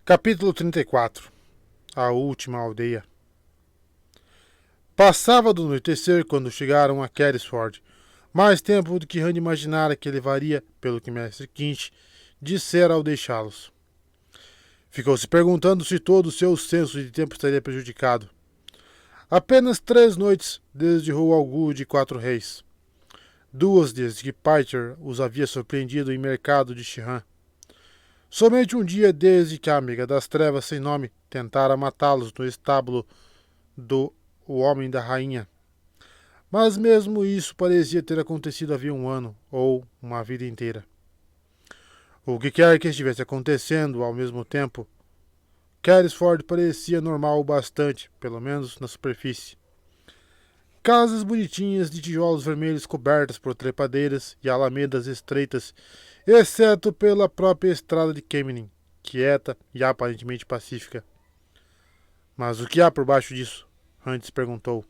Capítulo 34. A última aldeia. Passava do anoitecer quando chegaram a Carrisford. Mais tempo do que Rand imaginara que levaria, pelo que Mestre Kinch dissera ao deixá-los. Ficou se perguntando se todo o seu senso de tempo estaria prejudicado. Apenas 3 noites desde Rua Algu de 4 Reis. 2 desde que Pyter os havia surpreendido em mercado de Shihan. Somente um dia desde que a amiga das trevas sem nome tentara matá-los no estábulo do O Homem da Rainha. Mas mesmo isso parecia ter acontecido havia um ano, ou uma vida inteira. O que quer que estivesse acontecendo ao mesmo tempo, Carrisford parecia normal o bastante, pelo menos na superfície. Casas bonitinhas de tijolos vermelhos cobertas por trepadeiras e alamedas estreitas, exceto pela própria estrada de Kemenin, quieta e aparentemente pacífica. Mas o que há por baixo disso? Hunts perguntou.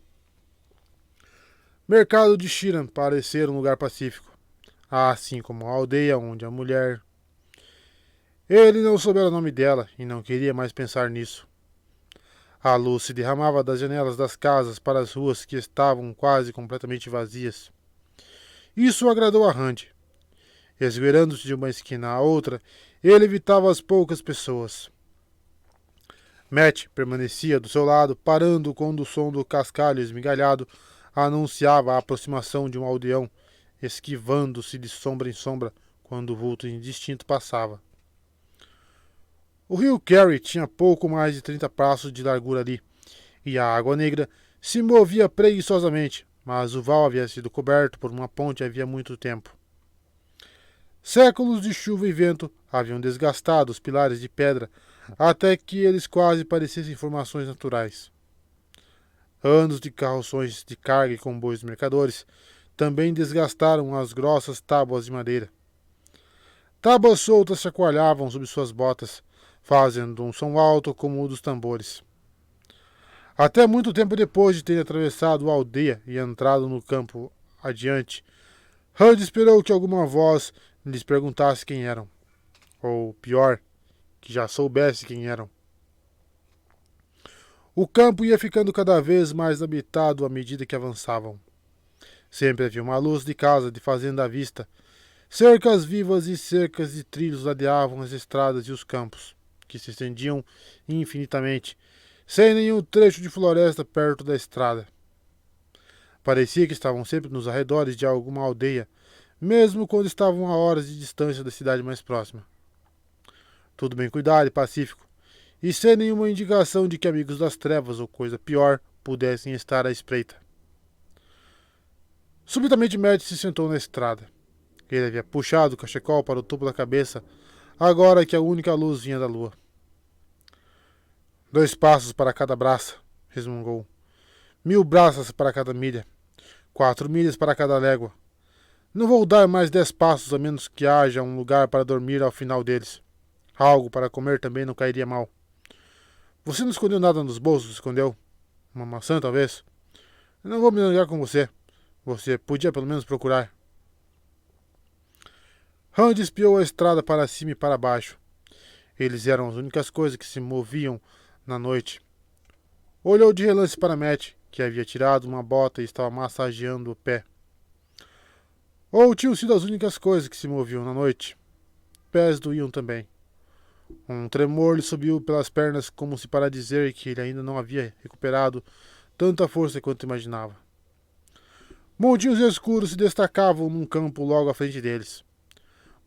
Mercado de Shiran parecia um lugar pacífico, assim como a aldeia onde a mulher... Ele não soubera o nome dela e não queria mais pensar nisso. A luz se derramava das janelas das casas para as ruas que estavam quase completamente vazias. Isso agradou a Rand. Esgueirando-se de uma esquina à outra, ele evitava as poucas pessoas. Matt permanecia do seu lado, parando quando o som do cascalho esmigalhado anunciava a aproximação de um aldeão, esquivando-se de sombra em sombra quando o vulto indistinto passava. O rio Kerry tinha pouco mais de 30 passos de largura ali, e a água negra se movia preguiçosamente, mas o val havia sido coberto por uma ponte havia muito tempo. Séculos de chuva e vento haviam desgastado os pilares de pedra até que eles quase parecessem formações naturais. Anos de carroções de carga e comboios de mercadores também desgastaram as grossas tábuas de madeira. Tábuas soltas chacoalhavam sob suas botas, fazendo um som alto como o dos tambores. Até muito tempo depois de ter atravessado a aldeia e entrado no campo adiante, Rand esperou que alguma voz lhes perguntasse quem eram. Ou, pior, que já soubesse quem eram. O campo ia ficando cada vez mais habitado à medida que avançavam. Sempre havia uma luz de casa de fazenda à vista. Cercas vivas e cercas de trilhos ladeavam as estradas e os campos, que se estendiam infinitamente, sem nenhum trecho de floresta perto da estrada. Parecia que estavam sempre nos arredores de alguma aldeia, mesmo quando estavam a horas de distância da cidade mais próxima. Tudo bem cuidado e pacífico, e sem nenhuma indicação de que amigos das trevas ou coisa pior pudessem estar à espreita. Subitamente Matt se sentou na estrada. Ele havia puxado o cachecol para o topo da cabeça, agora que a única luz vinha da lua. 2 passos para cada braça, resmungou. 1000 braças para cada milha. 4 milhas para cada légua. Não vou dar mais 10 passos a menos que haja um lugar para dormir ao final deles. Algo para comer também não cairia mal. Você não escondeu nada nos bolsos, escondeu? Uma maçã, talvez? Eu não vou me negar com você. Você podia pelo menos procurar. Rand espiou a estrada para cima e para baixo. Eles eram as únicas coisas que se moviam na noite. Olhou de relance para Matt, que havia tirado uma bota e estava massageando o pé. Ou tinham sido as únicas coisas que se moviam na noite. Pés doíam também. Um tremor lhe subiu pelas pernas como se para dizer que ele ainda não havia recuperado tanta força quanto imaginava. Montinhos escuros se destacavam num campo logo à frente deles.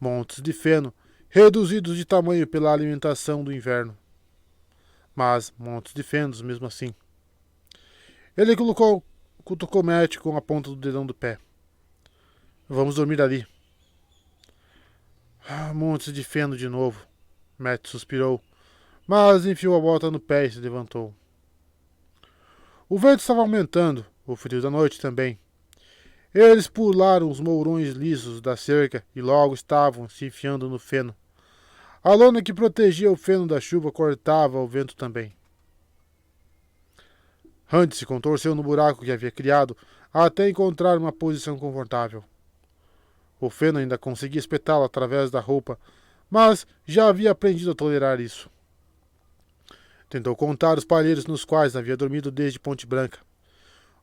Montes de feno, reduzidos de tamanho pela alimentação do inverno. Mas montes de fenos mesmo assim. Ele cutucou Matt com a ponta do dedão do pé. Vamos dormir ali. Montes de feno de novo. Matt suspirou, mas enfiou a bota no pé e se levantou. O vento estava aumentando, o frio da noite também. Eles pularam os mourões lisos da cerca e logo estavam se enfiando no feno. A lona que protegia o feno da chuva cortava o vento também. Hunt se contorceu no buraco que havia criado até encontrar uma posição confortável. O feno ainda conseguia espetá-lo através da roupa, mas já havia aprendido a tolerar isso. Tentou contar os palheiros nos quais havia dormido desde Ponte Branca.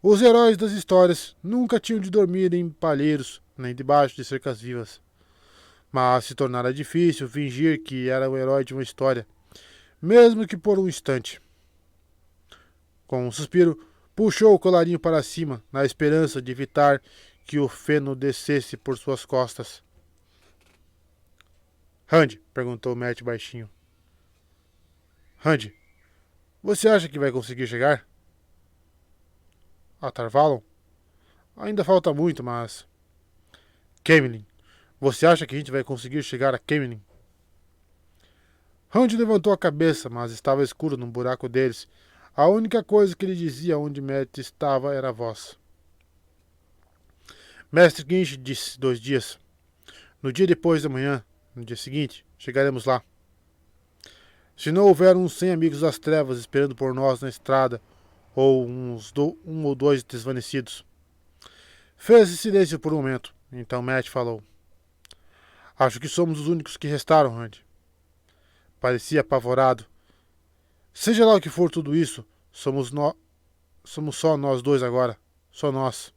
Os heróis das histórias nunca tinham de dormir em palheiros, nem debaixo de cercas vivas. Mas se tornara difícil fingir que era o herói de uma história, mesmo que por um instante. Com um suspiro, puxou o colarinho para cima, na esperança de evitar que o feno descesse por suas costas. Randy, perguntou Matt baixinho. Randy, você acha que vai conseguir chegar? A Tarvalon? Ainda falta muito, mas... Camelin, você acha que a gente vai conseguir chegar a Camelin? Randy levantou a cabeça, mas estava escuro num buraco deles. A única coisa que lhe dizia onde Matt estava era a voz. Mestre Ginch disse 2 dias. No dia depois da manhã, no dia seguinte, chegaremos lá. Se não houver uns 100 amigos das trevas esperando por nós na estrada, ou um ou dois desvanecidos. Fez-se silêncio por um momento. Então Matt falou. Acho que somos os únicos que restaram, Randy. Parecia apavorado. Seja lá o que for tudo isso, somos só nós dois agora. Só nós.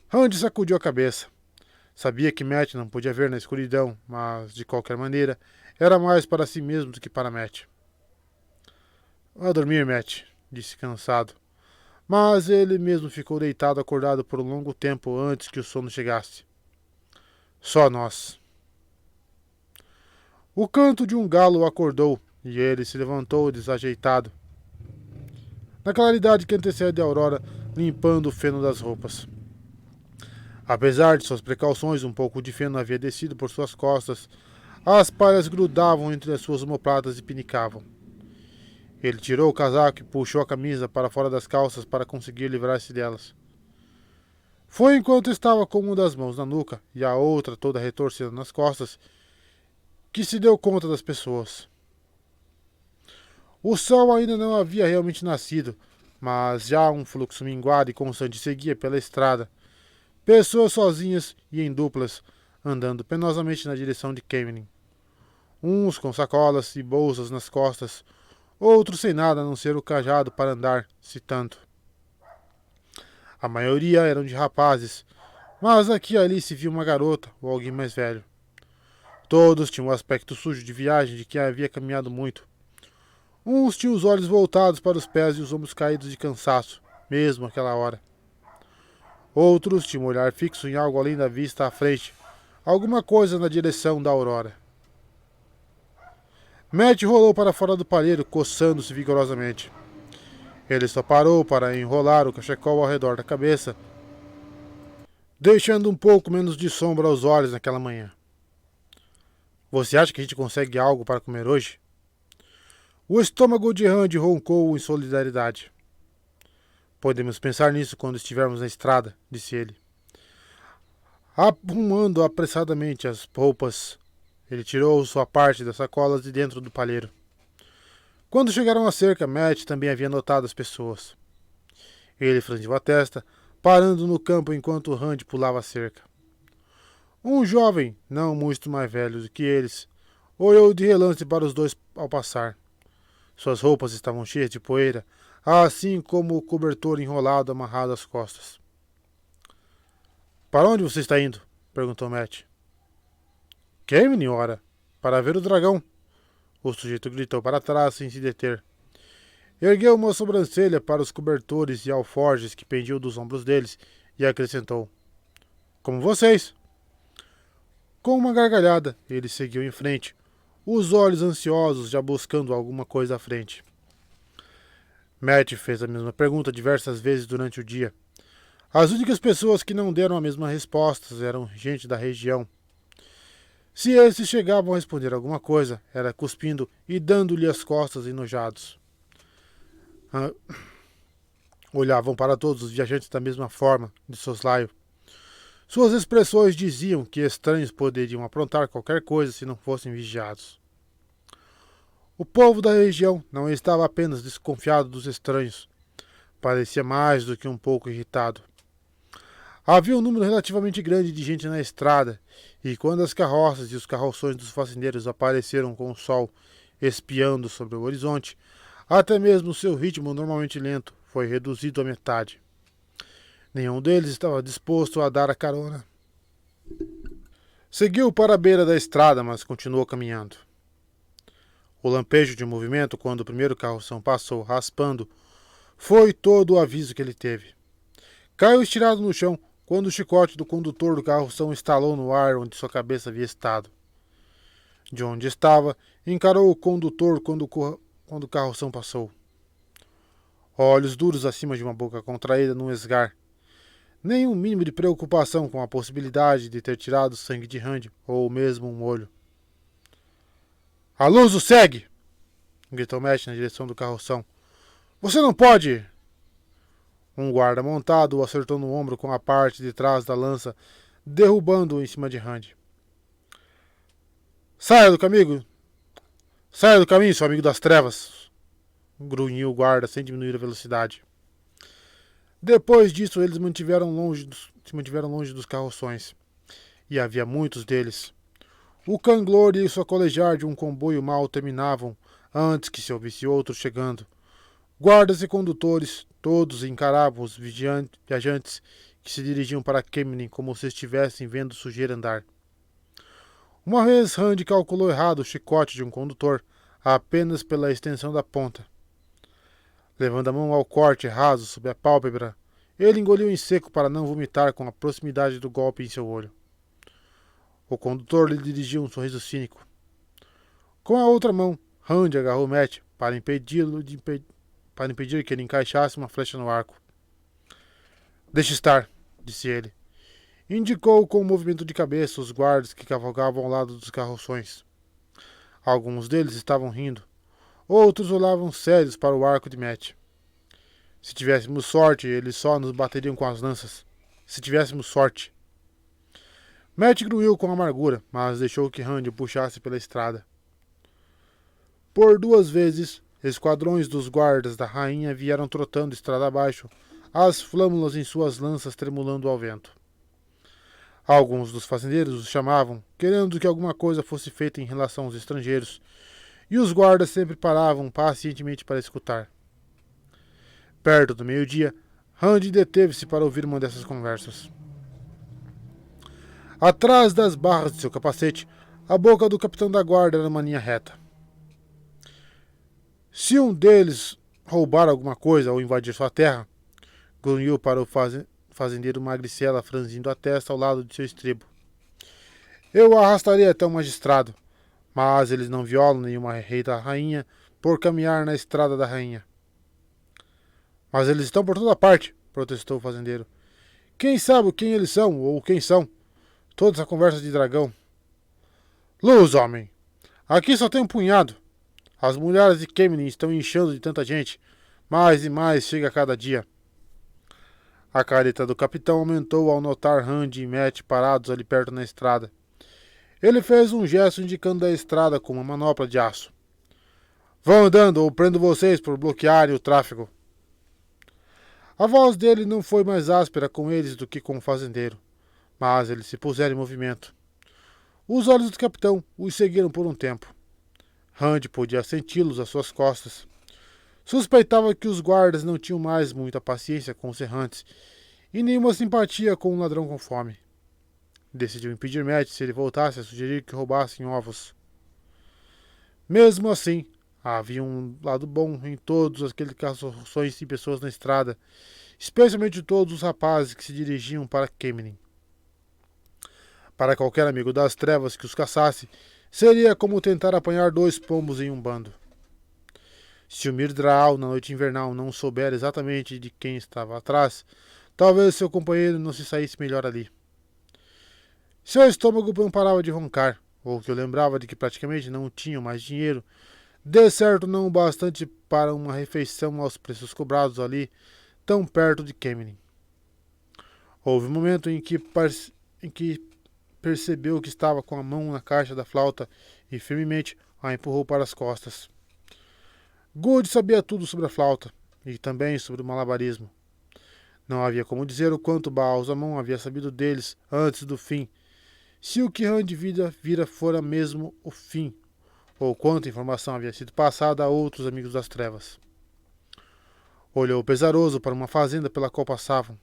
Randy sacudiu a cabeça. Sabia que Matt não podia ver na escuridão, mas, de qualquer maneira, era mais para si mesmo do que para Matt. Vá dormir, Matt, disse cansado. Mas ele mesmo ficou deitado acordado por um longo tempo antes que o sono chegasse. Só nós. O canto de um galo o acordou e ele se levantou desajeitado. Na claridade que antecede a aurora, limpando o feno das roupas. Apesar de suas precauções, um pouco de feno havia descido por suas costas. As palhas grudavam entre as suas omoplatas e pinicavam. Ele tirou o casaco e puxou a camisa para fora das calças para conseguir livrar-se delas. Foi enquanto estava com uma das mãos na nuca e a outra toda retorcida nas costas que se deu conta das pessoas. O sol ainda não havia realmente nascido, mas já um fluxo minguado e constante seguia pela estrada. Pessoas sozinhas e em duplas, andando penosamente na direção de Camelin. Uns com sacolas e bolsas nas costas, outros sem nada a não ser o cajado para andar, se tanto. A maioria eram de rapazes, mas aqui e ali se via uma garota ou alguém mais velho. Todos tinham o aspecto sujo de viagem de quem havia caminhado muito. Uns tinham os olhos voltados para os pés e os ombros caídos de cansaço, mesmo àquela hora. Outros tinham um olhar fixo em algo além da vista à frente, alguma coisa na direção da aurora. Matt rolou para fora do palheiro, coçando-se vigorosamente. Ele só parou para enrolar o cachecol ao redor da cabeça, deixando um pouco menos de sombra aos olhos naquela manhã. Você acha que a gente consegue algo para comer hoje? O estômago de Randy roncou em solidariedade. Podemos pensar nisso quando estivermos na estrada, disse ele. Arrumando apressadamente as roupas, ele tirou sua parte das sacolas de dentro do palheiro. Quando chegaram à cerca, Matt também havia notado as pessoas. Ele franziu a testa, parando no campo enquanto Randy pulava a cerca. Um jovem, não muito mais velho do que eles, olhou de relance para os dois ao passar. Suas roupas estavam cheias de poeira, assim como o cobertor enrolado amarrado às costas. Para onde você está indo? Perguntou Matt. Camelin, ora, para ver o dragão. O sujeito gritou para trás sem se deter. Ergueu uma sobrancelha para os cobertores e alforjes que pendiam dos ombros deles e acrescentou. Como vocês. Com uma gargalhada, ele seguiu em frente, os olhos ansiosos já buscando alguma coisa à frente. Matt fez a mesma pergunta diversas vezes durante o dia. As únicas pessoas que não deram a mesma resposta eram gente da região. Se esses chegavam a responder alguma coisa, era cuspindo e dando-lhe as costas enojados. Olhavam para todos os viajantes da mesma forma, de soslaio. Suas expressões diziam que estranhos poderiam aprontar qualquer coisa se não fossem vigiados. O povo da região não estava apenas desconfiado dos estranhos. Parecia mais do que um pouco irritado. Havia um número relativamente grande de gente na estrada, e quando as carroças e os carroções dos fazendeiros apareceram com o sol, espiando sobre o horizonte, até mesmo seu ritmo normalmente lento foi reduzido à metade. Nenhum deles estava disposto a dar a carona. Seguiu para a beira da estrada, mas continuou caminhando. O lampejo de movimento, quando o primeiro carroção passou raspando, foi todo o aviso que ele teve. Caiu estirado no chão quando o chicote do condutor do carroção estalou no ar onde sua cabeça havia estado. De onde estava, encarou o condutor quando o carroção passou. Olhos duros acima de uma boca contraída num esgar. Nem um mínimo de preocupação com a possibilidade de ter tirado sangue de Randy ou mesmo um olho. A luz o segue! Gritou Matt na direção do carroção. Você não pode! Um guarda montado o acertou no ombro com a parte de trás da lança, derrubando-o em cima de Randy. Saia do caminho! Saia do caminho, seu amigo das trevas! Grunhiu o guarda sem diminuir a velocidade. Depois disso, eles se mantiveram longe dos carroções. E havia muitos deles. O Canglor e sua colegiar de um comboio mal terminavam antes que se ouvisse outro chegando. Guardas e condutores, todos encaravam os viajantes que se dirigiam para Kemnin como se estivessem vendo sujeira andar. Uma vez Randy calculou errado o chicote de um condutor, apenas pela extensão da ponta. Levando a mão ao corte raso sob a pálpebra, ele engoliu em seco para não vomitar com a proximidade do golpe em seu olho. O condutor lhe dirigiu um sorriso cínico. Com a outra mão, Randy agarrou Matt para impedir que ele encaixasse uma flecha no arco. Deixe estar, disse ele. Indicou com um movimento de cabeça os guardas que cavalgavam ao lado dos carroções. Alguns deles estavam rindo. Outros olhavam sérios para o arco de Matt. Se tivéssemos sorte, eles só nos bateriam com as lanças. Se tivéssemos sorte. Matt grunhiu com amargura, mas deixou que Randy o puxasse pela estrada. Por 2 vezes, esquadrões dos guardas da rainha vieram trotando estrada abaixo, as flâmulas em suas lanças tremulando ao vento. Alguns dos fazendeiros os chamavam, querendo que alguma coisa fosse feita em relação aos estrangeiros, e os guardas sempre paravam pacientemente para escutar. Perto do meio-dia, Randy deteve-se para ouvir uma dessas conversas. Atrás das barras de seu capacete, a boca do capitão da guarda era uma linha reta. Se um deles roubar alguma coisa ou invadir sua terra, grunhiu para o fazendeiro magricela, franzindo a testa ao lado de seu estribo. Eu o arrastarei até o magistrado, mas eles não violam nenhuma rei da rainha por caminhar na estrada da rainha. Mas eles estão por toda parte, protestou o fazendeiro. Quem sabe quem eles são ou quem são? Toda essa conversa de dragão. Luz, homem! Aqui só tem um punhado. As mulheres de Kemnin estão inchando de tanta gente. Mais e mais chega a cada dia. A careta do capitão aumentou ao notar Randy e Matt parados ali perto na estrada. Ele fez um gesto indicando a estrada com uma manopla de aço. Vão andando ou prendo vocês por bloquearem o tráfego. A voz dele não foi mais áspera com eles do que com o fazendeiro, mas eles se puseram em movimento. Os olhos do capitão os seguiram por um tempo. Randy podia senti-los às suas costas. Suspeitava que os guardas não tinham mais muita paciência com os errantes e nenhuma simpatia com um ladrão com fome. Decidiu impedir Matt se ele voltasse a sugerir que roubassem ovos. Mesmo assim, havia um lado bom em todos aqueles carroções de pessoas na estrada, especialmente todos os rapazes que se dirigiam para Kemnin. Para qualquer amigo das trevas que os caçasse, seria como tentar apanhar 2 pombos em um bando. Se o Mirdraal, na noite invernal, não souber exatamente de quem estava atrás, talvez seu companheiro não se saísse melhor ali. Seu estômago não parava de roncar, ou que eu lembrava de que praticamente não tinha mais dinheiro, de certo não o bastante para uma refeição aos preços cobrados ali, tão perto de Kemnin. Houve um momento em que percebeu que estava com a mão na caixa da flauta e firmemente a empurrou para as costas. Good sabia tudo sobre a flauta e também sobre o malabarismo. Não havia como dizer o quanto Baalzamon havia sabido deles antes do fim, se o que Randy vira fora mesmo o fim, ou quanta informação havia sido passada a outros amigos das trevas. Olhou pesaroso para uma fazenda pela qual passavam.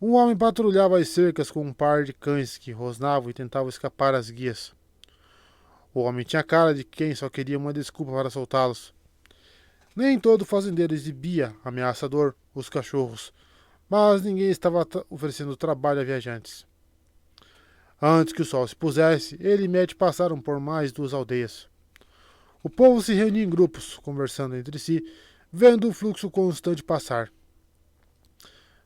Um homem patrulhava as cercas com um par de cães que rosnavam e tentavam escapar às guias. O homem tinha cara de quem só queria uma desculpa para soltá-los. Nem todo fazendeiro exibia ameaçador os cachorros, mas ninguém estava oferecendo trabalho a viajantes. Antes que o sol se pusesse, ele e Matt passaram por mais 2 aldeias. O povo se reunia em grupos, conversando entre si, vendo o fluxo constante passar.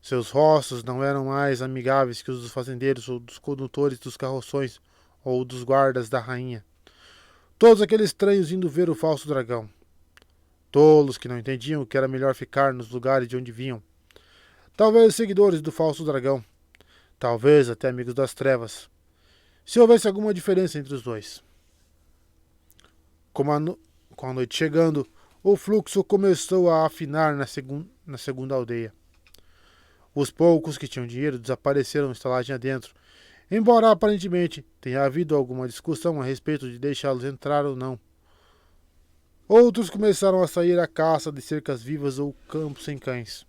Seus rostos não eram mais amigáveis que os dos fazendeiros ou dos condutores dos carroções ou dos guardas da rainha. Todos aqueles estranhos indo ver o falso dragão. Tolos que não entendiam que era melhor ficar nos lugares de onde vinham. Talvez seguidores do falso dragão. Talvez até amigos das trevas. Se houvesse alguma diferença entre os dois. Com a noite chegando, o fluxo começou a afinar na segunda aldeia. Os poucos que tinham dinheiro desapareceram na estalagem adentro, embora aparentemente tenha havido alguma discussão a respeito de deixá-los entrar ou não. Outros começaram a sair à caça de cercas vivas ou campos sem cães.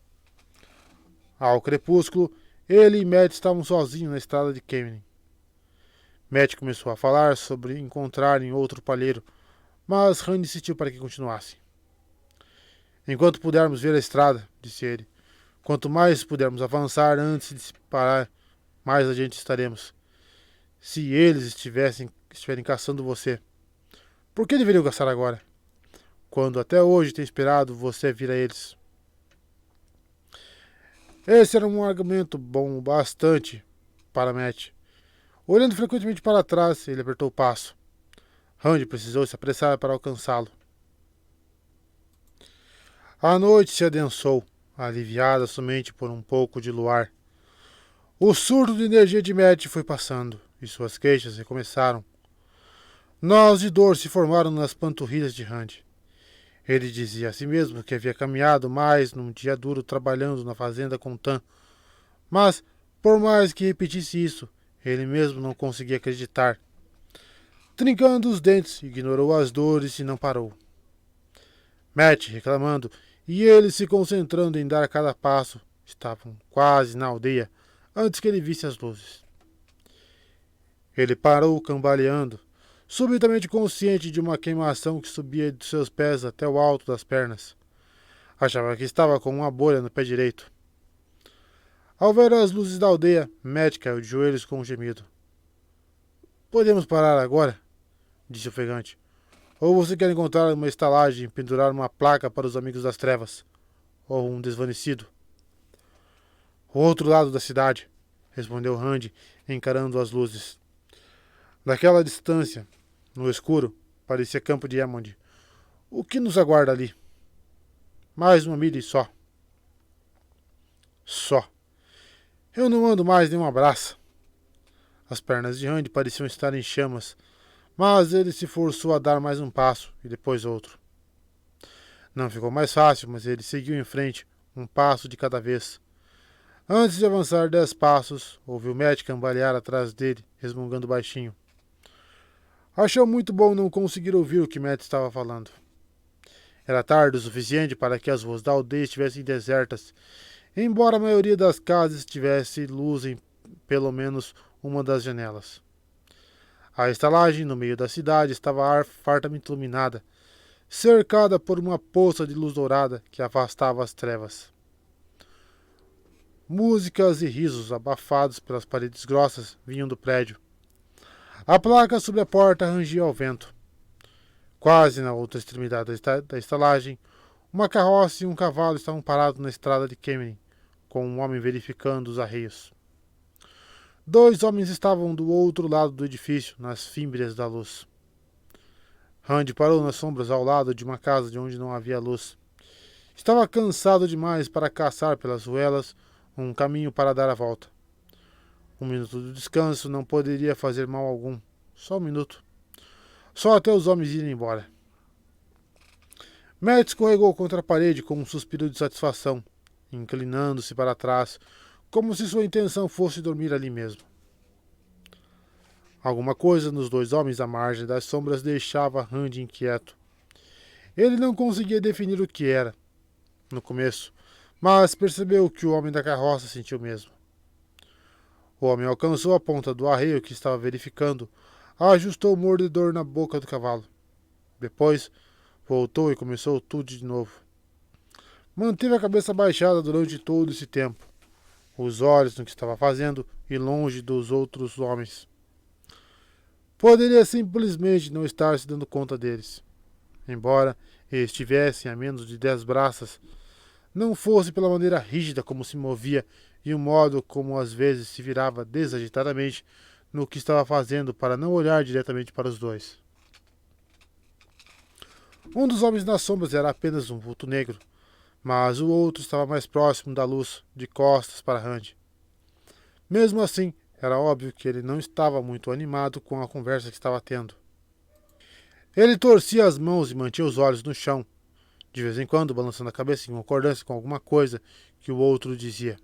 Ao crepúsculo, ele e Matt estavam sozinhos na estrada de Kemenin. Matt começou a falar sobre encontrarem outro palheiro, mas Han insistiu para que continuasse. Enquanto pudermos ver a estrada, disse ele, quanto mais pudermos avançar antes de se parar, mais adiante estaremos. Se eles estiverem caçando você, por que deveriam caçar agora? Quando até hoje tem esperado você vir a eles. Esse era um argumento bom bastante para Matt. Olhando frequentemente para trás, ele apertou o passo. Randy precisou se apressar para alcançá-lo. A noite se adensou, aliviada somente por um pouco de luar. O surto de energia de Matt foi passando, e suas queixas recomeçaram. Nós de dor se formaram nas panturrilhas de Randy. Ele dizia a si mesmo que havia caminhado mais num dia duro trabalhando na fazenda com Tan. Mas, por mais que repetisse isso, ele mesmo não conseguia acreditar. Trincando os dentes, ignorou as dores e não parou. Matt reclamando e ele se concentrando em dar cada passo, estavam quase na aldeia antes que ele visse as luzes. Ele parou cambaleando, subitamente consciente de uma queimação que subia de seus pés até o alto das pernas. Achava que estava com uma bolha no pé direito. Ao ver as luzes da aldeia, Matt caiu de joelhos com um gemido. Podemos parar agora? Disse ofegante. Ou você quer encontrar uma estalagem e pendurar uma placa para os amigos das trevas? Ou um desvanecido? O outro lado da cidade, respondeu Randy, encarando as luzes. Daquela distância, no escuro, parecia campo de Emond. O que nos aguarda ali? Mais 1 milha e só. Só. Eu não ando mais nem uma braça. As pernas de Randy pareciam estar em chamas, mas ele se forçou a dar mais um passo e depois outro. Não ficou mais fácil, mas ele seguiu em frente, um passo de cada vez. Antes de avançar 10 passos, ouviu Matt cambalear atrás dele, resmungando baixinho. Achou muito bom não conseguir ouvir o que Matt estava falando. Era tarde o suficiente para que as ruas da aldeia estivessem desertas, embora a maioria das casas tivesse luz em pelo menos uma das janelas. A estalagem no meio da cidade estava fartamente iluminada, cercada por uma poça de luz dourada que afastava as trevas. Músicas e risos abafados pelas paredes grossas vinham do prédio. A placa sobre a porta rangia ao vento. Quase na outra extremidade da estalagem, uma carroça e um cavalo estavam parados na estrada de Kemenin, com um homem verificando os arreios. 2 homens estavam do outro lado do edifício, nas fímbrias da luz. Randy parou nas sombras ao lado de uma casa de onde não havia luz. Estava cansado demais para caçar pelas ruelas um caminho para dar a volta. 1 minuto de descanso não poderia fazer mal algum. Só 1 minuto. Só até os homens irem embora. Matt escorregou contra a parede com um suspiro de satisfação, inclinando-se para trás, como se sua intenção fosse dormir ali mesmo. Alguma coisa nos dois homens à margem das sombras deixava Randy inquieto. Ele não conseguia definir o que era, no começo, mas percebeu que o homem da carroça sentiu mesmo. O homem alcançou a ponta do arreio que estava verificando, ajustou o mordedor na boca do cavalo. Depois, voltou e começou tudo de novo. Manteve a cabeça baixada durante todo esse tempo, os olhos no que estava fazendo e longe dos outros homens. Poderia simplesmente não estar se dando conta deles. Embora estivessem a menos de 10 braças, não fosse pela maneira rígida como se movia e o modo como às vezes se virava desagitadamente no que estava fazendo para não olhar diretamente para os dois. Um dos homens nas sombras era apenas um vulto negro, mas o outro estava mais próximo da luz, de costas para Randy. Mesmo assim, era óbvio que ele não estava muito animado com a conversa que estava tendo. Ele torcia as mãos e mantinha os olhos no chão, de vez em quando balançando a cabeça em concordância com alguma coisa que o outro dizia.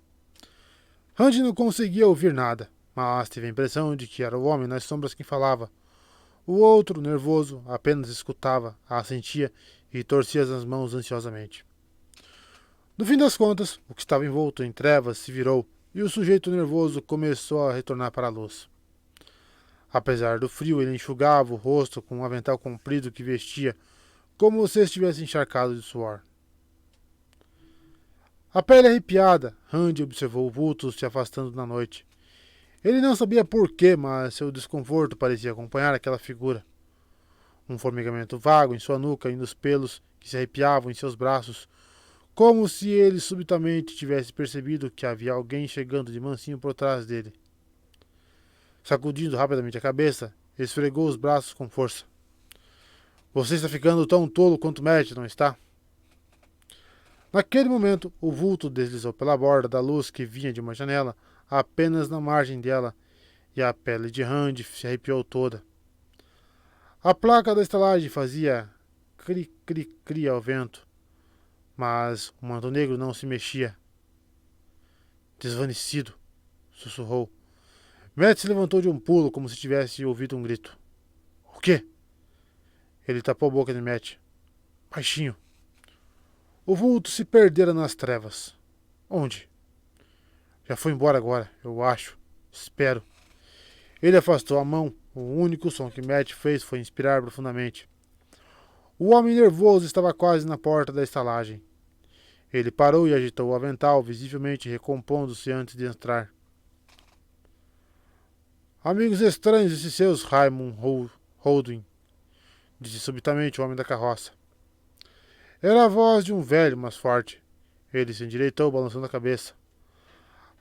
Randy não conseguia ouvir nada, mas teve a impressão de que era o homem nas sombras quem falava. O outro, nervoso, apenas escutava, assentia e torcia as mãos ansiosamente. No fim das contas, o que estava envolto em trevas se virou e o sujeito nervoso começou a retornar para a luz. Apesar do frio, ele enxugava o rosto com um avental comprido que vestia, como se estivesse encharcado de suor. A pele arrepiada, Randy observou o vulto se afastando na noite. Ele não sabia porquê, mas seu desconforto parecia acompanhar aquela figura. Um formigamento vago em sua nuca e nos pelos que se arrepiavam em seus braços, como se ele subitamente tivesse percebido que havia alguém chegando de mansinho por trás dele. Sacudindo rapidamente a cabeça, esfregou os braços com força. Você está ficando tão tolo quanto Matt, não está? Naquele momento, o vulto deslizou pela borda da luz que vinha de uma janela, apenas na margem dela, e a pele de Randy se arrepiou toda. A placa da estalagem fazia cri-cri-cri ao vento, mas o manto negro não se mexia. Desvanecido, sussurrou. Matt se levantou de um pulo como se tivesse ouvido um grito. O quê? Ele tapou a boca de Matt. Baixinho. O vulto se perdera nas trevas. Onde? Já foi embora agora, eu acho. Espero. Ele afastou a mão. O único som que Matt fez foi inspirar profundamente. O homem nervoso estava quase na porta da estalagem. Ele parou e agitou o avental, visivelmente recompondo-se antes de entrar. Amigos estranhos esses seus, Raymond Holdwin, disse subitamente o homem da carroça. Era a voz de um velho, mas forte. Ele se endireitou, balançando a cabeça.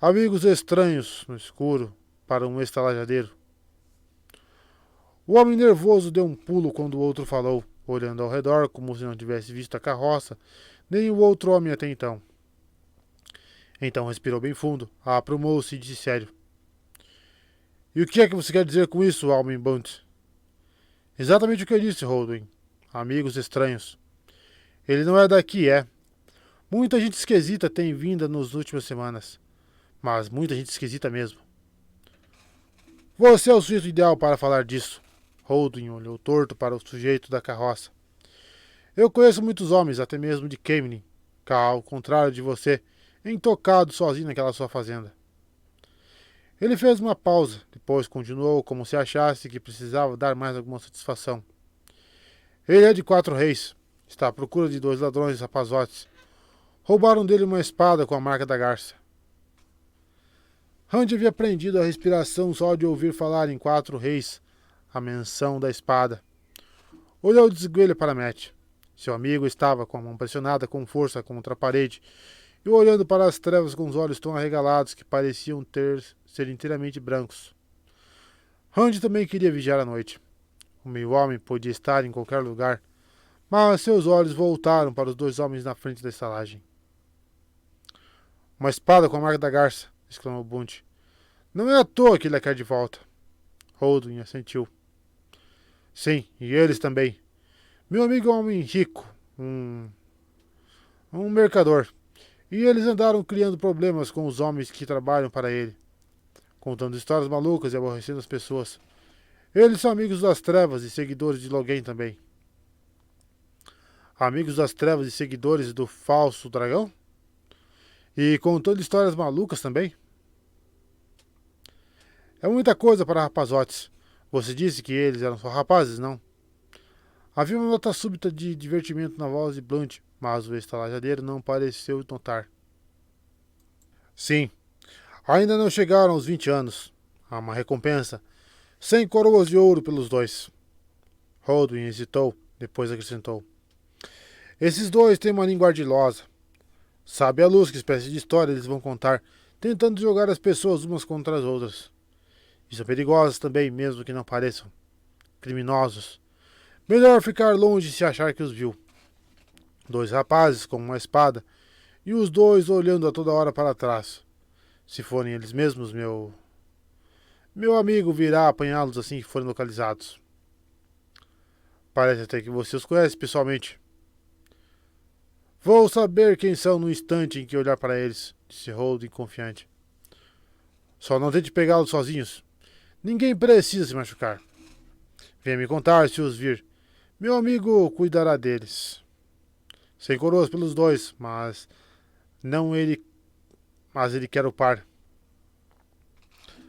Amigos estranhos, no escuro, para um estalajadeiro. O homem nervoso deu um pulo quando o outro falou, olhando ao redor como se não tivesse visto a carroça, nem o outro homem até então. Então respirou bem fundo, aprumou-se e disse sério. E o que é que você quer dizer com isso, homem Bunt? Exatamente o que eu disse, Holdwin. Amigos estranhos. Ele não é daqui, é. Muita gente esquisita tem vindo nas últimas semanas. Mas muita gente esquisita mesmo. Você é o sujeito ideal para falar disso. Holdwin olhou torto para o sujeito da carroça. Eu conheço muitos homens, até mesmo de Camden, que, ao contrário de você, intocado sozinho naquela sua fazenda. Ele fez uma pausa, depois continuou como se achasse que precisava dar mais alguma satisfação. Ele é de 4 Reis. Está à procura de 2 ladrões rapazotes. Roubaram dele uma espada com a marca da garça. Randy havia prendido a respiração só de ouvir falar em 4 Reis, a menção da espada. Olhou de esguelho para Matt. Seu amigo estava com a mão pressionada com força contra a parede e olhando para as trevas com os olhos tão arregalados que pareciam ser inteiramente brancos. Randy também queria vigiar a noite. O meio-homem podia estar em qualquer lugar, mas seus olhos voltaram para os 2 homens na frente da estalagem. Uma espada com a marca da garça, exclamou Bunt. Não é à toa que ele a quer de volta. Holdwin assentiu. Sim, e eles também. Meu amigo é um homem rico, um mercador. E eles andaram criando problemas com os homens que trabalham para ele, contando histórias malucas e aborrecendo as pessoas. Eles são amigos das trevas e seguidores de Logain também. Amigos das trevas e seguidores do falso dragão? E contando histórias malucas também? É muita coisa para rapazotes. Você disse que eles eram só rapazes, não? Havia uma nota súbita de divertimento na voz de Blunt, mas o estalajadeiro não pareceu notar. Sim, ainda não chegaram aos 20 anos. Há uma recompensa. 100 coroas de ouro pelos dois. Holdwin hesitou, depois acrescentou. Esses dois têm uma língua ardilosa. Sabe a luz que espécie de história eles vão contar, tentando jogar as pessoas umas contra as outras. E são perigosos também, mesmo que não pareçam. Criminosos. Melhor ficar longe se achar que os viu. Dois rapazes com uma espada, e os dois olhando a toda hora para trás. Se forem eles mesmos, meu amigo virá apanhá-los assim que forem localizados. Parece até que você os conhece pessoalmente. Vou saber quem são no instante em que olhar para eles, disse Holding confiante. Só não tente pegá-los sozinhos. Ninguém precisa se machucar. Venha me contar se os vir. Meu amigo cuidará deles. 100 coroas pelos dois, mas ele quer o par.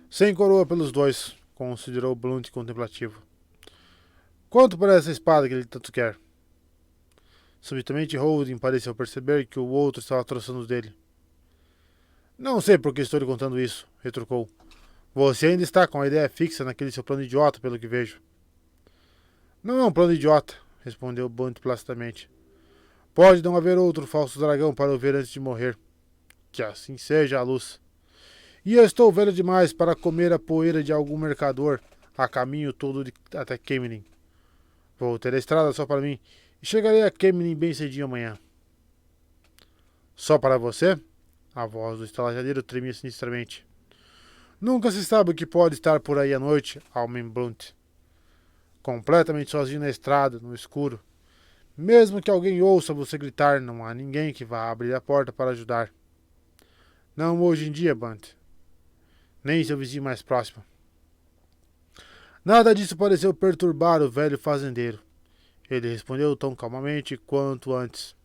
100 coroas pelos dois, considerou Blunt contemplativo. Quanto por essa espada que ele tanto quer? Subitamente Holding pareceu perceber que o outro estava troçando dele. Não sei por que estou lhe contando isso, retrucou. Você ainda está com a ideia fixa naquele seu plano idiota, pelo que vejo. Não é um plano idiota, respondeu Blunt placidamente. Pode não haver outro falso dragão para eu ver antes de morrer. Que assim seja a luz. E eu estou velho demais para comer a poeira de algum mercador a caminho todo até Kemenin. Vou ter a estrada só para mim e chegarei a Kemenin bem cedinho amanhã. Só para você? A voz do estalajadeiro tremia sinistramente. Nunca se sabe o que pode estar por aí à noite, Almen Blunt. Completamente sozinho na estrada, no escuro. Mesmo que alguém ouça você gritar, não há ninguém que vá abrir a porta para ajudar. Não hoje em dia, Blunt. Nem seu vizinho mais próximo. Nada disso pareceu perturbar o velho fazendeiro. Ele respondeu tão calmamente quanto antes.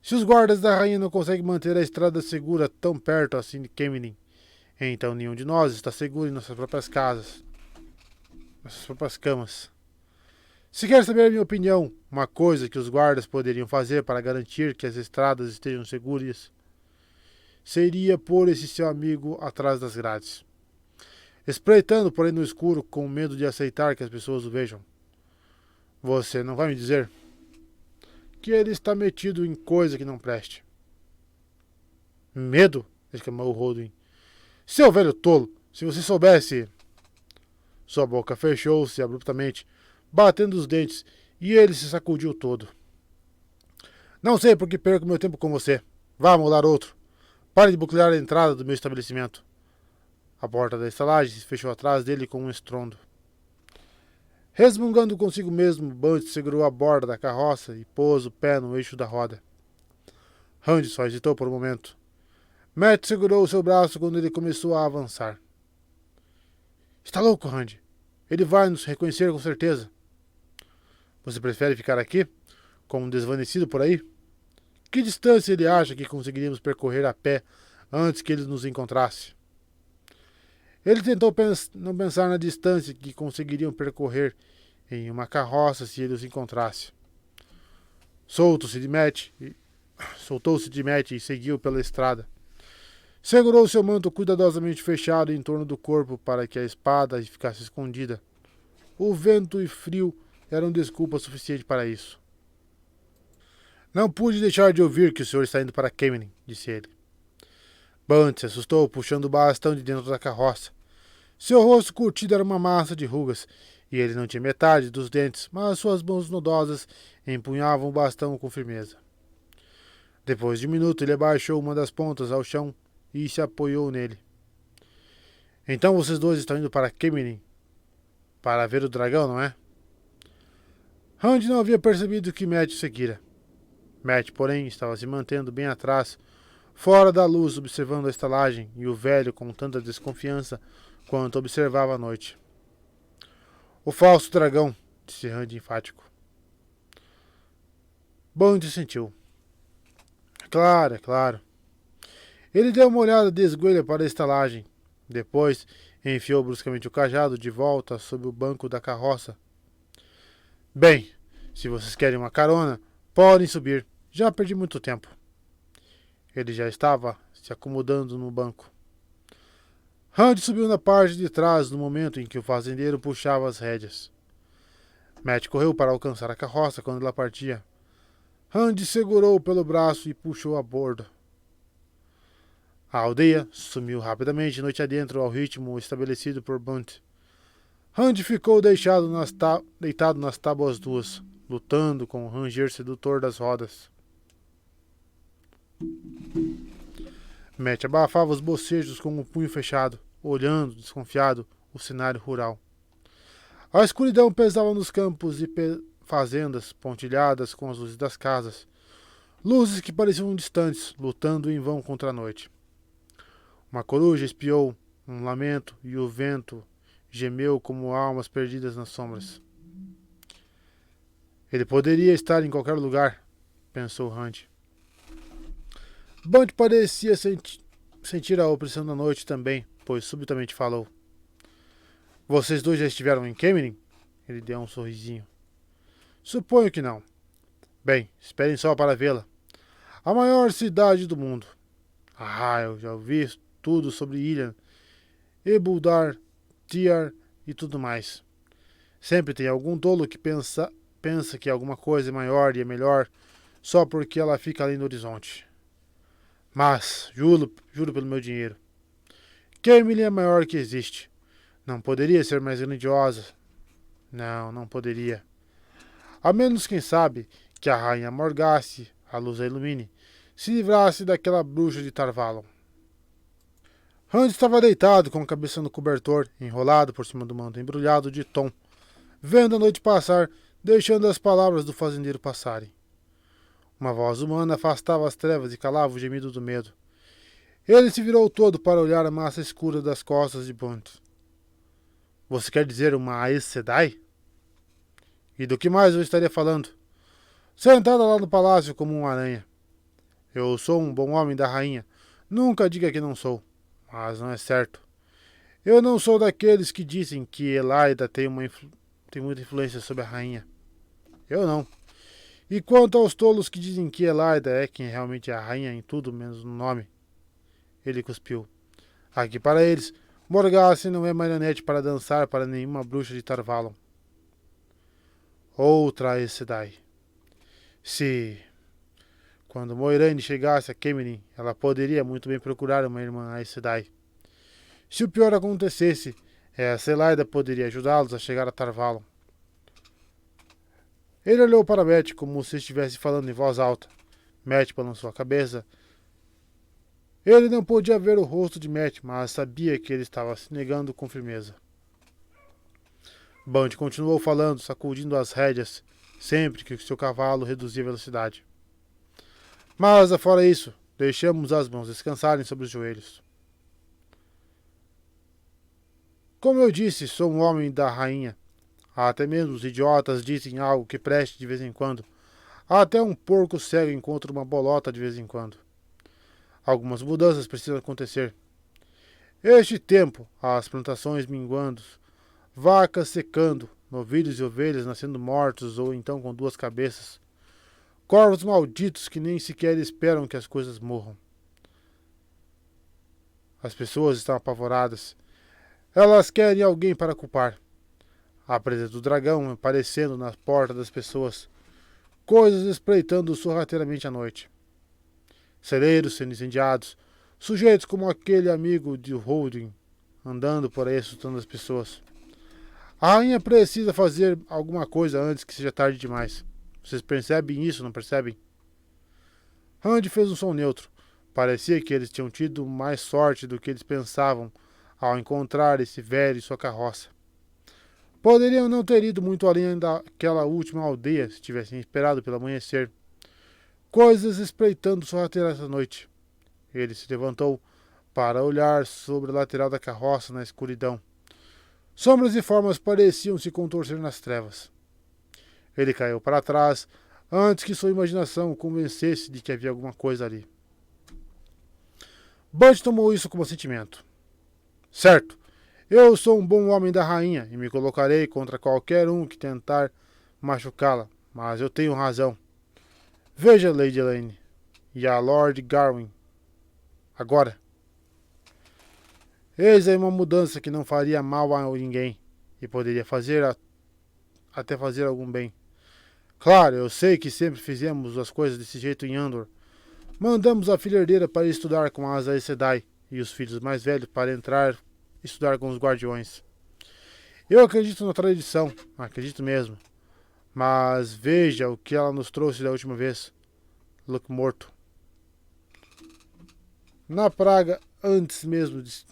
Se os guardas da rainha não conseguem manter a estrada segura tão perto assim de Kemenin, então nenhum de nós está seguro em nossas próprias casas, nossas próprias camas. Se quer saber a minha opinião, uma coisa que os guardas poderiam fazer para garantir que as estradas estejam seguras seria pôr esse seu amigo atrás das grades, espreitando por aí no escuro com medo de aceitar que as pessoas o vejam. Você não vai me dizer que ele está metido em coisa que não preste? Medo? Exclamou Holding. Seu velho tolo, se você soubesse... Sua boca fechou-se abruptamente, batendo os dentes, e ele se sacudiu todo. Não sei por que perco meu tempo com você. Vá molar outro. Pare de buclear a entrada do meu estabelecimento. A porta da estalagem se fechou atrás dele com um estrondo. Resmungando consigo mesmo, Blunt segurou a borda da carroça e pôs o pé no eixo da roda. Randy só hesitou por um momento. Matt segurou o seu braço quando ele começou a avançar. Está louco, Randy? Ele vai nos reconhecer com certeza. Você prefere ficar aqui, como um desvanecido por aí? Que distância ele acha que conseguiríamos percorrer a pé antes que ele nos encontrasse? Ele tentou não pensar na distância que conseguiriam percorrer em uma carroça se ele os encontrasse. Soltou-se de Matt e seguiu pela estrada. Segurou seu manto cuidadosamente fechado em torno do corpo para que a espada ficasse escondida. O vento e frio eram desculpa suficiente para isso. Não pude deixar de ouvir que o senhor está indo para Kemenin, disse ele. Blunt se assustou, puxando o bastão de dentro da carroça. Seu rosto curtido era uma massa de rugas, e ele não tinha metade dos dentes, mas suas mãos nodosas empunhavam o bastão com firmeza. Depois de um minuto, ele abaixou uma das pontas ao chão e se apoiou nele. Então vocês dois estão indo para Kemenin para ver o dragão, não é? Randy não havia percebido que Matt o seguira. Matt, porém, estava se mantendo bem atrás, fora da luz, observando a estalagem e o velho com tanta desconfiança quanto observava a noite. O falso dragão, disse Randy enfático. Bond sentiu. Claro, é claro. Ele deu uma olhada de esguelha para a estalagem. Depois, enfiou bruscamente o cajado de volta sob o banco da carroça. Bem, se vocês querem uma carona, podem subir. Já perdi muito tempo. Ele já estava se acomodando no banco. Randy subiu na parte de trás no momento em que o fazendeiro puxava as rédeas. Matt correu para alcançar a carroça quando ela partia. Randy segurou-o pelo braço e puxou a bordo. A aldeia sumiu rapidamente noite adentro ao ritmo estabelecido por Bunt. Randy ficou deitado nas tábuas duas, lutando com o ranger sedutor das rodas. Matt abafava os bocejos com o punho fechado, olhando, desconfiado, o cenário rural. A escuridão pesava nos campos e fazendas pontilhadas com as luzes das casas, luzes que pareciam distantes, lutando em vão contra a noite. Uma coruja espiou um lamento e o vento gemeu como almas perdidas nas sombras. Ele poderia estar em qualquer lugar, pensou Randy. Bunt parecia sentir a opressão da noite também, pois subitamente falou. Vocês dois já estiveram em Cameron? Ele deu um sorrisinho. Suponho que não. Bem, esperem só para vê-la. A maior cidade do mundo. Eu já ouvi tudo sobre Ilian, Ebuldar, Tiar e tudo mais. Sempre tem algum tolo que pensa que alguma coisa é maior e é melhor só porque ela fica ali no horizonte. Mas, juro pelo meu dinheiro, Camelin é a maior que existe. Não poderia ser mais grandiosa. Não poderia. A menos, quem sabe, que a rainha Morgace, a luz a ilumine, se livrasse daquela bruxa de Tarvalon. Randy estava deitado com a cabeça no cobertor, enrolado por cima do manto embrulhado de Tom, vendo a noite passar, deixando as palavras do fazendeiro passarem. Uma voz humana afastava as trevas e calava o gemido do medo. Ele se virou todo para olhar a massa escura das costas de Bunt. Você quer dizer uma Aes Sedai? E do que mais eu estaria falando? Sentada lá no palácio como uma aranha. Eu sou um bom homem da rainha. Nunca diga que não sou. Mas não é certo. Eu não sou daqueles que dizem que Elaida tem muita influência sobre a rainha. Eu não. E quanto aos tolos que dizem que Elaida é quem realmente é a rainha em tudo menos no nome, ele cuspiu. Aqui para eles, Morgace não é marionete para dançar para nenhuma bruxa de Tarvalon. Outra Aes Sedai. Se, quando Moiraine chegasse a Cameron, ela poderia muito bem procurar uma irmã Aes Sedai. Se o pior acontecesse, essa Elaida poderia ajudá-los a chegar a Tarvalon. Ele olhou para Matt como se estivesse falando em voz alta. Matt balançou a cabeça. Ele não podia ver o rosto de Matt, mas sabia que ele estava se negando com firmeza. Bunt continuou falando, sacudindo as rédeas, sempre que seu cavalo reduzia a velocidade. Mas, afora isso, deixamos as mãos descansarem sobre os joelhos. Como eu disse, sou um homem da rainha. Até mesmo os idiotas dizem algo que preste de vez em quando. Até um porco cego encontra uma bolota de vez em quando. Algumas mudanças precisam acontecer. Este tempo, as plantações minguando, vacas secando, novilhos e ovelhas nascendo mortos ou então com duas cabeças. Corvos malditos que nem sequer esperam que as coisas morram. As pessoas estão apavoradas. Elas querem alguém para culpar. A presa do dragão aparecendo na porta das pessoas. Coisas espreitando sorrateiramente à noite. Celeiros sendo incendiados. Sujeitos como aquele amigo de Holding andando por aí assustando as pessoas. A rainha precisa fazer alguma coisa antes que seja tarde demais. Vocês percebem isso, não percebem? Randy fez um som neutro. Parecia que eles tinham tido mais sorte do que eles pensavam ao encontrar esse velho e sua carroça. Poderiam não ter ido muito além daquela última aldeia se tivessem esperado pelo amanhecer. Coisas espreitando sorrateira essa noite. Ele se levantou para olhar sobre a lateral da carroça na escuridão. Sombras e formas pareciam se contorcer nas trevas. Ele caiu para trás antes que sua imaginação o convencesse de que havia alguma coisa ali. Bud tomou isso como sentimento. Certo, eu sou um bom homem da rainha e me colocarei contra qualquer um que tentar machucá-la, mas eu tenho razão. Veja, Lady Elaine e a Lord Gawain. Agora. Eis aí uma mudança que não faria mal a ninguém e poderia até fazer algum bem. Claro, eu sei que sempre fizemos as coisas desse jeito em Andor. Mandamos a filha herdeira para estudar com as Aes Sedai e os filhos mais velhos para entrar estudar com os guardiões. Eu acredito na tradição, acredito mesmo. Mas veja o que ela nos trouxe da última vez. Luke morto. Na praga antes mesmo de...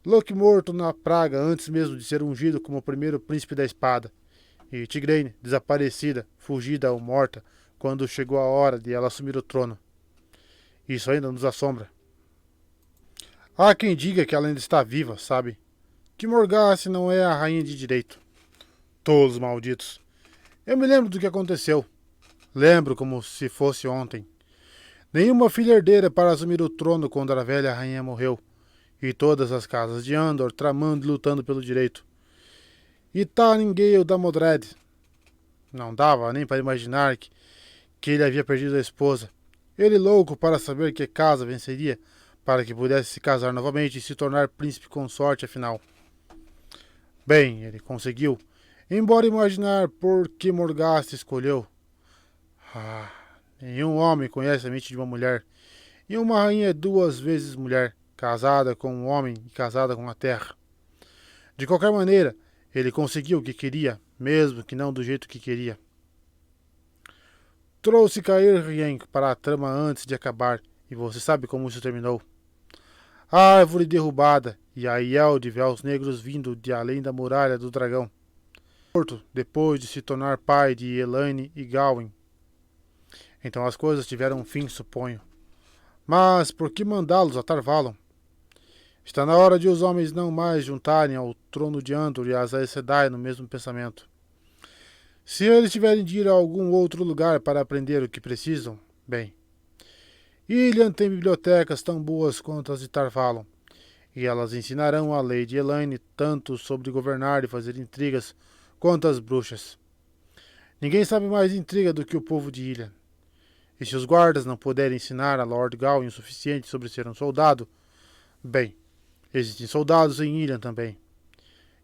Luke morto na praga antes mesmo de ser ungido como o primeiro príncipe da espada. E Tigraine desaparecida, fugida ou morta, quando chegou a hora de ela assumir o trono. Isso ainda nos assombra. Há quem diga que ela ainda está viva, sabe? Que Morgase não é a rainha de direito. Tolos malditos. Eu me lembro do que aconteceu. Lembro como se fosse ontem. Nenhuma filha herdeira para assumir o trono quando a velha rainha morreu. E todas as casas de Andor tramando e lutando pelo direito. E Taringale da Modred. Não dava nem para imaginar que ele havia perdido a esposa. Ele louco para saber que casa venceria, para que pudesse se casar novamente e se tornar príncipe consorte afinal. Bem, ele conseguiu, embora imaginar por que Morgase escolheu. Nenhum homem conhece a mente de uma mulher, e uma rainha é 2 vezes mulher, casada com um homem e casada com a terra. De qualquer maneira, ele conseguiu o que queria, mesmo que não do jeito que queria. Trouxe Cair Rien para a trama antes de acabar, e você sabe como isso terminou. A árvore derrubada e a Aiel de véus negros vindo de além da muralha do dragão. Morto depois de se tornar pai de Elaine e Gawain. Então as coisas tiveram um fim, suponho. Mas por que mandá-los a Tar-Valon? Está na hora de os homens não mais juntarem ao trono de Andor e as Aes Sedai no mesmo pensamento. Se eles tiverem de ir a algum outro lugar para aprender o que precisam, bem. Ilhan tem bibliotecas tão boas quanto as de Tar-Valon, e elas ensinarão a Lady Elaine tanto sobre governar e fazer intrigas quanto as bruxas. Ninguém sabe mais intriga do que o povo de Ilhan. E se os guardas não puderem ensinar a Lord Gawain o suficiente sobre ser um soldado, bem, existem soldados em Ilhan também.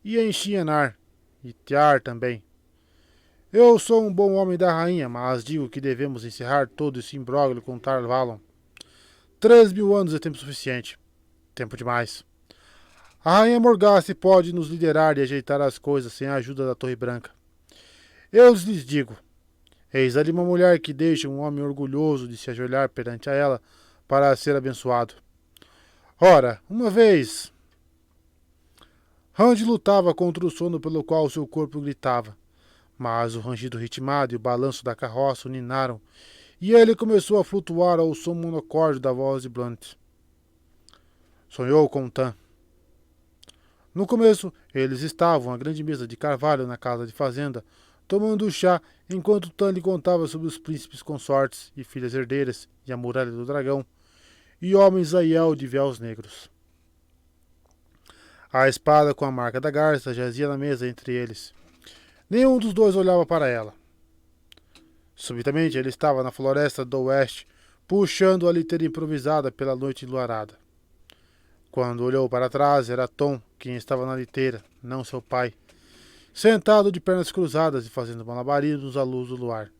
E em Shianar, e Tiar também. Eu sou um bom homem da rainha, mas digo que devemos encerrar todo esse imbróglio com Tar-Valon. 3.000 anos é tempo suficiente. Tempo demais. A rainha Morgase pode nos liderar e ajeitar as coisas sem a ajuda da Torre Branca. Eu lhes digo, eis ali uma mulher que deixa um homem orgulhoso de se ajoelhar perante a ela para ser abençoado. Ora, uma vez... Rand lutava contra o sono pelo qual seu corpo gritava, mas o rangido ritmado e o balanço da carroça o ninaram, e ele começou a flutuar ao som monocórdio da voz de Blunt. Sonhou com Tan. No começo, eles estavam à grande mesa de carvalho na casa de fazenda, tomando chá, enquanto Tan lhe contava sobre os príncipes consortes e filhas herdeiras e a muralha do dragão, e homens Aiel de véus negros. A espada com a marca da garça jazia na mesa entre eles. Nenhum dos dois olhava para ela. Subitamente ele estava na floresta do oeste, puxando a liteira improvisada pela noite enluarada. Quando olhou para trás, era Tom quem estava na liteira, não seu pai, sentado de pernas cruzadas e fazendo malabarismos à luz do luar.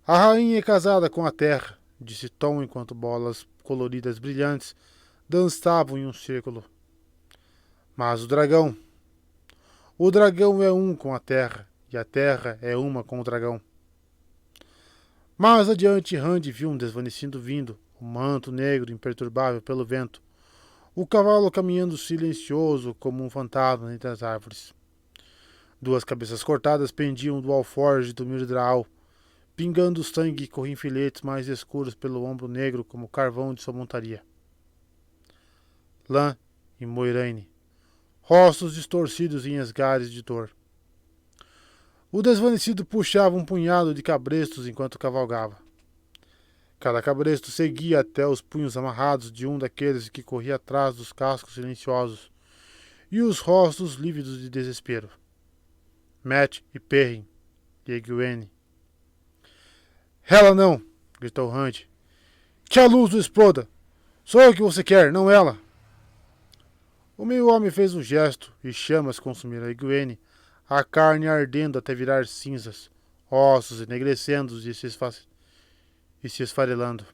A rainha é casada com a terra, disse Tom enquanto bolas coloridas brilhantes dançavam em um círculo. Mas o dragão é um com a terra, e a terra é uma com o dragão. Mais adiante, Rand viu um desvanecido vindo, o manto negro imperturbável pelo vento, o cavalo caminhando silencioso como um fantasma entre as árvores. 2 cabeças cortadas pendiam do alforje do Mirdraal, pingando sangue e corriam filetes mais escuros pelo ombro negro como carvão de sua montaria. Lã e Moiraine, rostos distorcidos em esgares de dor. O desvanecido puxava um punhado de cabrestos enquanto cavalgava. Cada cabresto seguia até os punhos amarrados de um daqueles que corria atrás dos cascos silenciosos e os rostos lívidos de desespero. Mat e Perrin e Egwene. Ela não! Gritou Hunt. Que a luz o exploda! Sou eu que você quer, não ela! O meio-homem fez um gesto e chamas consumiram a Egwene, a carne ardendo até virar cinzas, ossos enegrecendo e se esfarelando.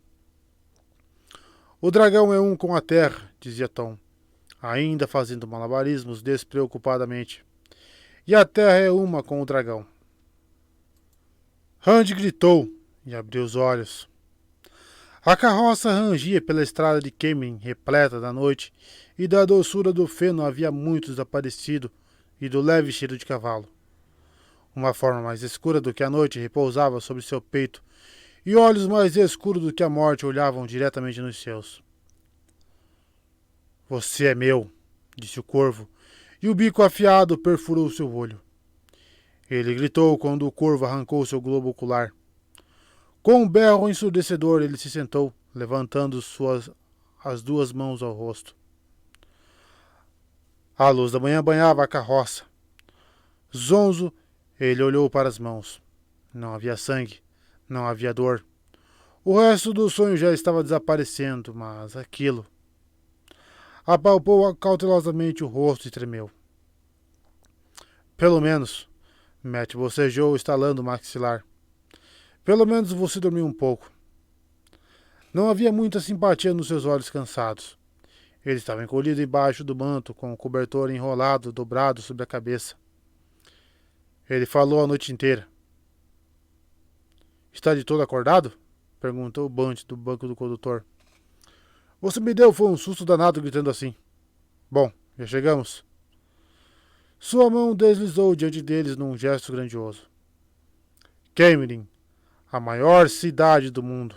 O dragão é um com a terra, dizia Tom, ainda fazendo malabarismos despreocupadamente. E a terra é uma com o dragão. Hunt gritou e abriu os olhos. A carroça rangia pela estrada de Kemen, repleta da noite, e da doçura do feno havia muito desaparecido e do leve cheiro de cavalo. Uma forma mais escura do que a noite repousava sobre seu peito, e olhos mais escuros do que a morte olhavam diretamente nos seus. Você é meu, disse o corvo, e o bico afiado perfurou seu olho. Ele gritou quando o corvo arrancou seu globo ocular. Com um berro ensurdecedor, ele se sentou, levantando as duas mãos ao rosto. A luz da manhã banhava a carroça. Zonzo, ele olhou para as mãos. Não havia sangue, não havia dor. O resto do sonho já estava desaparecendo, mas aquilo... Apalpou cautelosamente o rosto e tremeu. Pelo menos, Mat bocejou, estalando o maxilar. Pelo menos você dormiu um pouco. Não havia muita simpatia nos seus olhos cansados. Ele estava encolhido embaixo do manto, com o cobertor enrolado, dobrado sobre a cabeça. Ele falou a noite inteira. Está de todo acordado? Perguntou Bunt do banco do condutor. Você me deu foi um susto danado gritando assim. Bom, já chegamos. Sua mão deslizou diante deles num gesto grandioso. Caemlyn, a maior cidade do mundo.